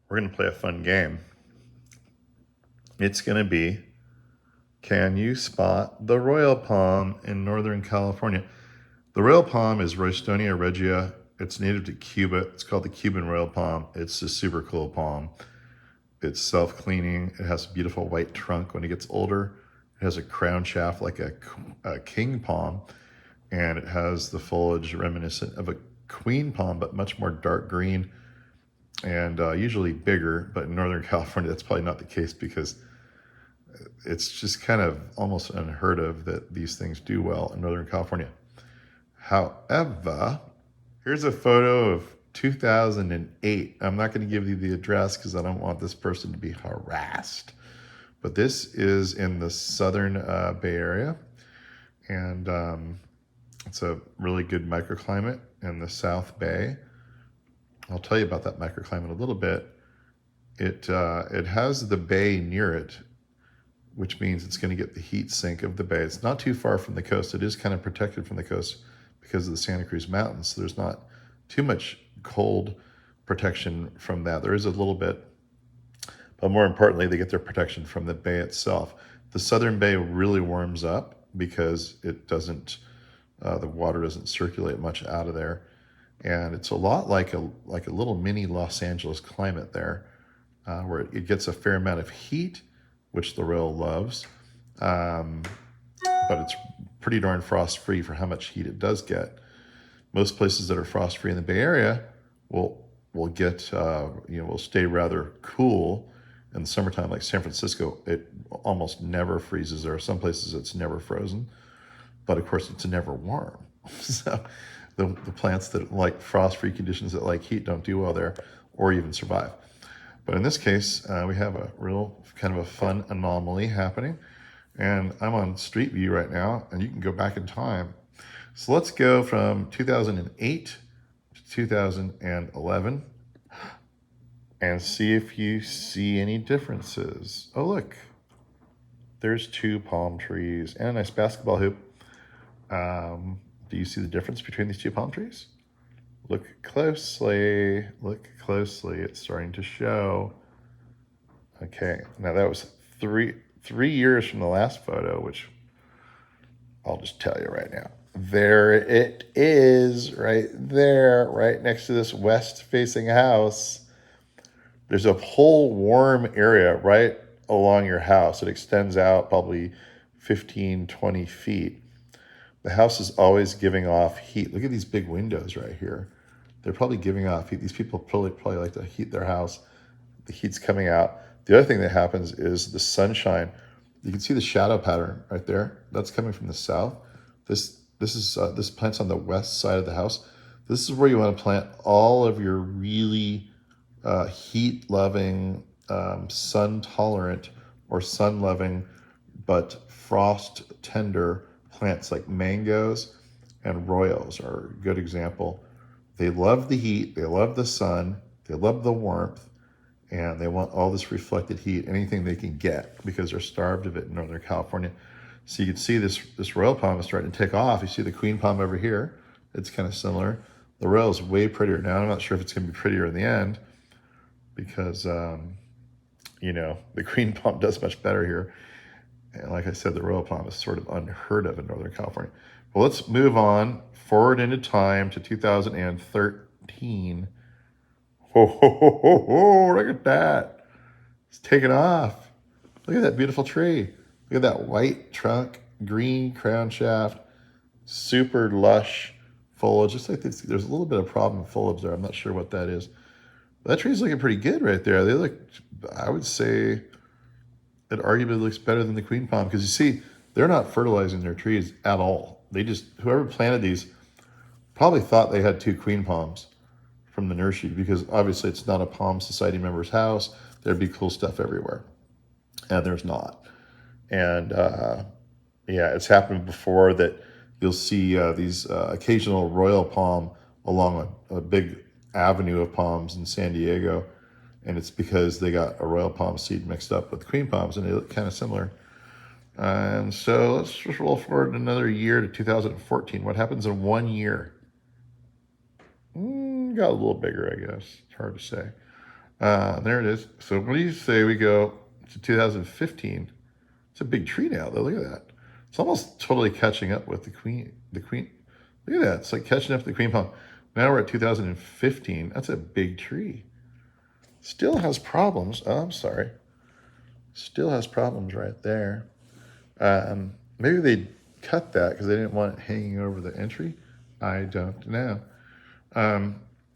we're going to play a fun game. It's going to be, can you spot the royal palm in Northern California? The royal palm is Roystonia regia. It's native to Cuba. It's called the Cuban royal palm. It's a super cool palm. It's self-cleaning. It has a beautiful white trunk. When it gets older, it has a crown shaft like a king palm, and it has the foliage reminiscent of a queen palm, but much more dark green and usually bigger. But in Northern California, that's probably not the case because it's just kind of almost unheard of that these things do well in Northern California. However, here's a photo of 2008. I'm not going to give you the address because I don't want this person to be harassed. But this is in the southern Bay Area, and it's a really good microclimate in the South Bay. I'll tell you about that microclimate a little bit. It has the bay near it, which means it's going to get the heat sink of the bay. It's not too far from the coast. It is kind of protected from the coast because of the Santa Cruz Mountains. So there's not too much cold protection from that. There is a little bit, but more importantly, they get their protection from the bay itself. The southern bay really warms up because it doesn't, the water doesn't circulate much out of there. And it's a lot like a little mini Los Angeles climate there, where it gets a fair amount of heat, which the royal loves, but it's pretty darn frost-free for how much heat it does get. Most places that are frost-free in the Bay Area will get, will stay rather cool in the summertime. Like San Francisco, it almost never freezes. There are some places it's never frozen, but of course it's never warm. So the plants that like frost-free conditions, that like heat, don't do well there or even survive. But in this case, we have a real kind of a fun anomaly happening. And I'm on Street View right now, and you can go back in time. So let's go from 2008 to 2011 and see if you see any differences. Oh, look, there's two palm trees and a nice basketball hoop. Do you see the difference between these two palm trees? Look closely, it's starting to show. Okay, now that was three years from the last photo, which I'll just tell you right now. There it is, right there, right next to this west-facing house. There's a whole warm area right along your house. It extends out probably 15, 20 feet. The house is always giving off heat. Look at these big windows right here. They're probably giving off heat. These people probably like to heat their house. The heat's coming out. The other thing that happens is the sunshine. You can see the shadow pattern right there. That's coming from the south. This plant's on the west side of the house. This is where you want to plant all of your really heat-loving, sun-tolerant, or sun-loving, but frost-tender plants like mangoes and royals are a good example. They love the heat, they love the sun, they love the warmth, and they want all this reflected heat, anything they can get, because they're starved of it in Northern California. So you can see this royal palm is starting to take off. You see the queen palm over here. It's kind of similar. The royal is way prettier. Now, I'm not sure if it's going to be prettier in the end because, the queen palm does much better here. And like I said, the royal palm is sort of unheard of in Northern California. Well, let's move on forward into time to 2013. Oh, look at that. It's taking off. Look at that beautiful tree. Look at that white trunk, green crown shaft, super lush foliage. Just like this, there's a little bit of problem with foliage there. I'm not sure what that is. But that tree's looking pretty good right there. They look, I would say, it arguably looks better than the queen palm because you see, they're not fertilizing their trees at all. They just, whoever planted these probably thought they had two queen palms from the nursery because obviously it's not a Palm Society member's house. There'd be cool stuff everywhere. And there's not. And it's happened before that you'll see these occasional royal palm along a big avenue of palms in San Diego. And it's because they got a royal palm seed mixed up with queen palms, and they look kind of similar. And so let's just roll forward another year to 2014. What happens in 1 year? Got a little bigger, I guess. It's hard to say. There it is. So what do you say we go to 2015? It's a big tree now, though. Look at that. It's almost totally catching up with the queen. The queen. Look at that. It's like catching up to the queen palm. Now we're at 2015. That's a big tree. Still has problems. Oh, I'm sorry. Still has problems right there. Maybe they cut that because they didn't want it hanging over the entry. I don't know.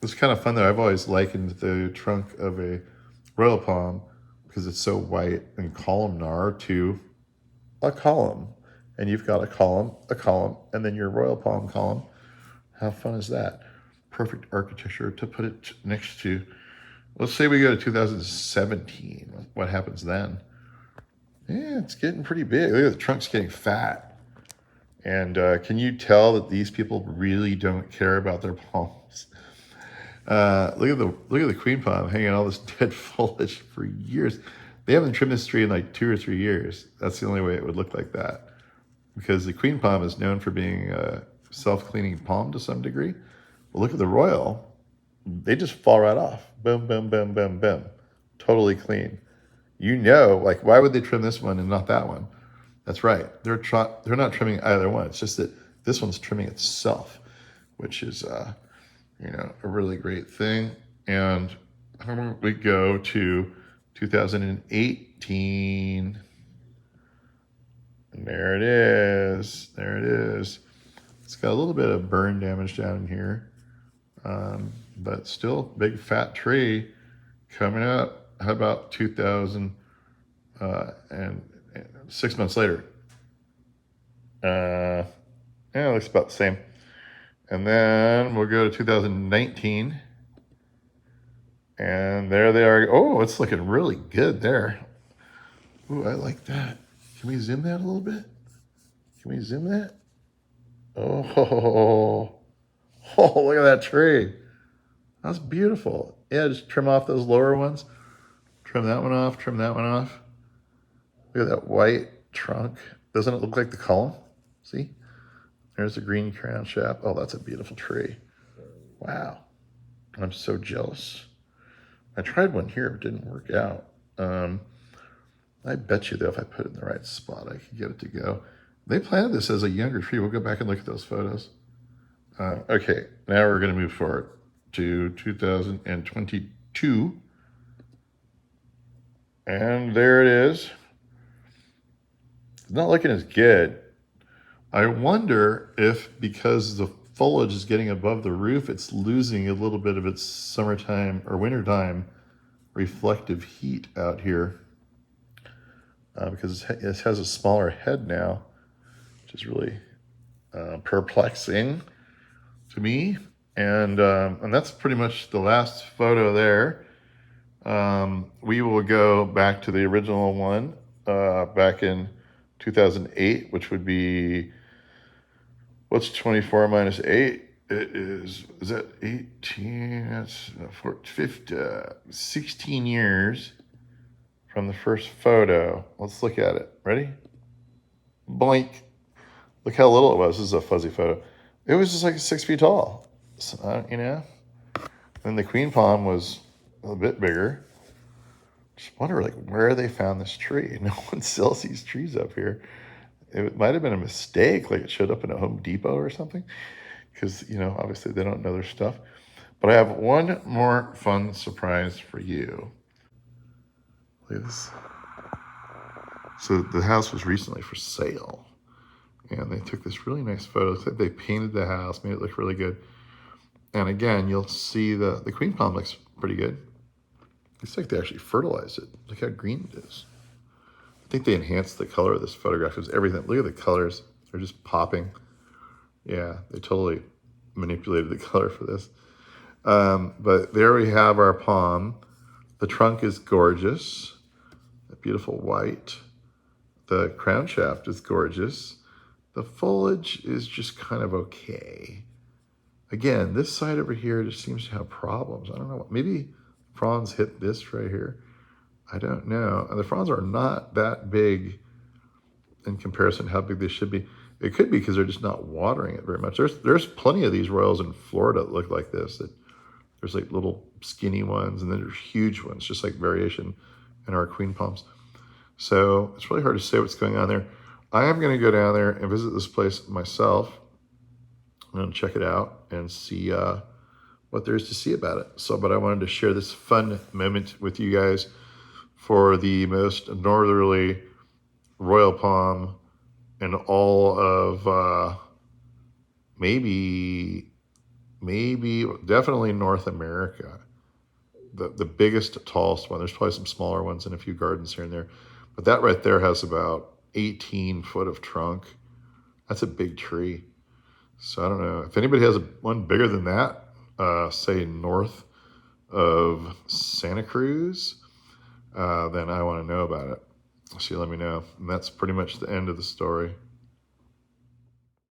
It's kind of fun though. I've always likened the trunk of a royal palm because it's so white and columnar to a column. And you've got a column, and then your royal palm column. How fun is that? Perfect architecture to put it next to. Let's say we go to 2017. What happens then? Yeah, it's getting pretty big. Look at the trunk's getting fat. And can you tell that these people really don't care about their palms? Look at the queen palm hanging all this dead foliage for years. They haven't trimmed this tree in like 2 or 3 years. That's the only way it would look like that. Because the queen palm is known for being a self-cleaning palm to some degree. Well, look at the royal. They just fall right off. Boom, boom, boom, boom, boom. Totally clean. You know, like, why would they trim this one and not that one? That's right. They're not trimming either one. It's just that this one's trimming itself, which is, a really great thing. And we go to 2018. And there it is. There it is. It's got a little bit of burn damage down in here. But still, big fat tree coming up. How about 2000 and 6 months later? Yeah, it looks about the same. And then we'll go to 2019. And there they are. Oh, it's looking really good there. Ooh, I like that. Can we zoom that a little bit? Can we zoom that? Oh, look at that tree. That's beautiful. Yeah, just trim off those lower ones. Trim that one off, trim that one off. Look at that white trunk. Doesn't it look like the column? See? There's the green crown shaft. Oh, that's a beautiful tree. Wow. I'm so jealous. I tried one here, but it didn't work out. I bet you, though, if I put it in the right spot, I could get it to go. They planted this as a younger tree. We'll go back and look at those photos. Okay, now we're going to move forward to 2022. And there it is. It's not looking as good. I wonder if because the foliage is getting above the roof, it's losing a little bit of its summertime or wintertime reflective heat out here. Because it has a smaller head now, which is really perplexing to me. And that's pretty much the last photo there. We will go back to the original one back in 2008, which would be, what's 24 minus 8? It is that 18? That's 16 years from the first photo. Let's look at it. Ready? Blink. Look how little it was. This is a fuzzy photo. It was just like 6 feet tall. So, And the queen palm was a bit bigger. Just wonder, like, where they found this tree. No one sells these trees up here. It might have been a mistake, like it showed up in a Home Depot or something. Because, obviously they don't know their stuff. But I have one more fun surprise for you. Look at this. So the house was recently for sale. And they took this really nice photo. They painted the house, made it look really good. And again, you'll see the queen palm looks pretty good. Looks like they actually fertilized it. Look how green it is. I think they enhanced the color of this photograph. It was everything. Look at the colors. They're just popping. Yeah, they totally manipulated the color for this. But there we have our palm. The trunk is gorgeous. A beautiful white. The crown shaft is gorgeous. The foliage is just kind of okay. Again, this side over here just seems to have problems. I don't know. Maybe fronds hit this right here. I don't know. And the fronds are not that big in comparison to how big they should be. It could be because they're just not watering it very much. There's plenty of these royals in Florida that look like this. That there's like little skinny ones, and then there's huge ones, just like variation in our queen palms. So it's really hard to say what's going on there. I am going to go down there and visit this place myself. I'm going to check it out and see what there is to see about it. So, but I wanted to share this fun moment with you guys for the most northerly royal palm in all of maybe definitely North America. The biggest, tallest one. There's probably some smaller ones in a few gardens here and there, but that right there has about 18 foot of trunk. That's a big tree. So I don't know if anybody has one bigger than that, say north of Santa Cruz, then I want to know about it. So let me know. And that's pretty much the end of the story.